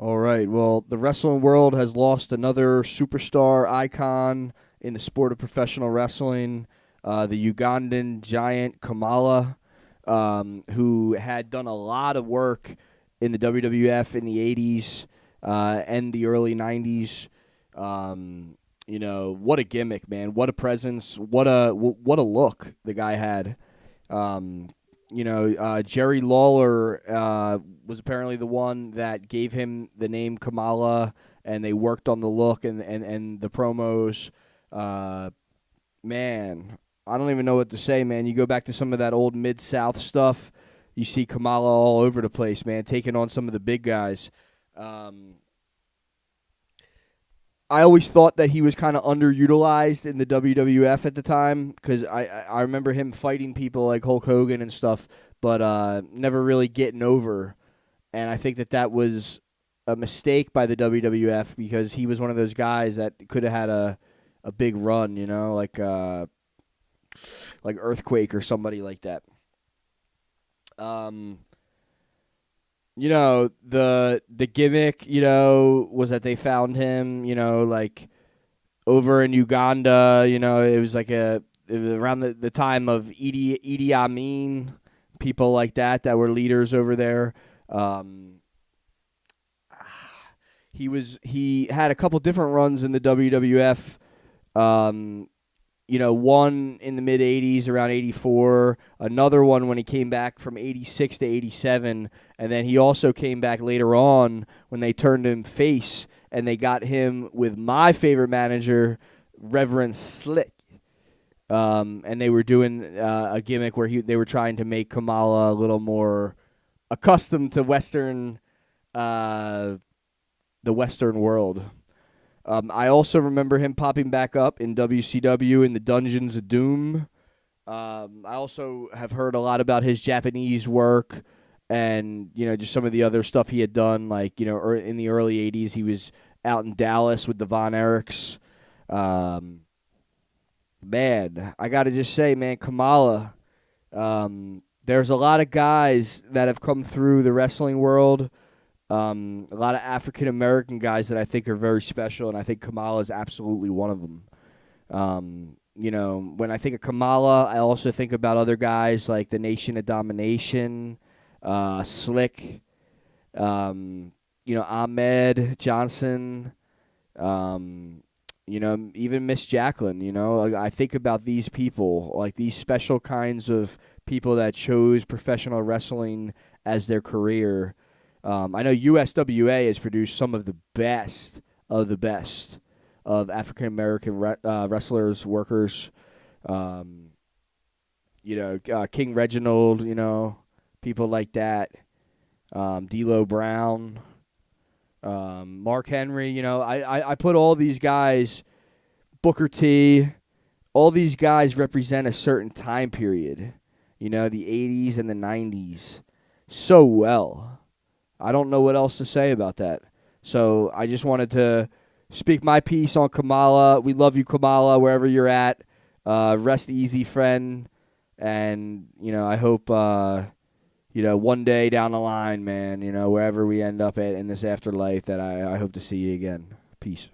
All right. Well, the wrestling world has lost another superstar icon in the sport of professional wrestling. The Ugandan giant Kamala, who had done a lot of work in the WWF in the 80s and the early 90s. What a gimmick, man. What a presence. What a look the guy had. Um, Jerry Lawler was apparently the one that gave him the name Kamala, and they worked on the look and the promos. Man, I don't even know what to say, man. You go back to some of that old Mid-South stuff, you see Kamala all over the place, man, taking on some of the big guys. I always thought that he was kind of underutilized in the WWF at the time because I remember him fighting people like Hulk Hogan and stuff, but never really getting over. And I think that was a mistake by the WWF because he was one of those guys that could have had a big run, like Earthquake or somebody like that. The gimmick, was that they found him, like over in Uganda, it was like it was around the time of Idi Amin, people like that were leaders over there. He had a couple different runs in the WWF. One in the mid-'80s, around 84, another one when he came back from 86 to 87, and then he also came back later on when they turned him face, and they got him with my favorite manager, Reverend Slick. And they were doing a gimmick where they were trying to make Kamala a little more accustomed to the Western world. I also remember him popping back up in WCW in the Dungeons of Doom. I also have heard a lot about his Japanese work and, just some of the other stuff he had done. Like, in the early 80s, he was out in Dallas with the Von Erichs. Man, I got to just say, man, Kamala, there's a lot of guys that have come through the wrestling world. A lot of African-American guys that I think are very special, and I think Kamala is absolutely one of them. When I think of Kamala, I also think about other guys like the Nation of Domination, Slick, Ahmed Johnson, even Miss Jacqueline, I think about these people, like these special kinds of people that chose professional wrestling as their career. I know USWA has produced some of the best of African-American wrestlers, workers. King Reginald, people like that. D'Lo Brown, Mark Henry. I put all these guys, Booker T, all these guys represent a certain time period, the 80s and the 90s, so well. I don't know what else to say about that. So I just wanted to speak my piece on Kamala. We love you, Kamala, wherever you're at. Rest easy, friend. And, I hope, one day down the line, man, wherever we end up at in this afterlife, that I hope to see you again. Peace.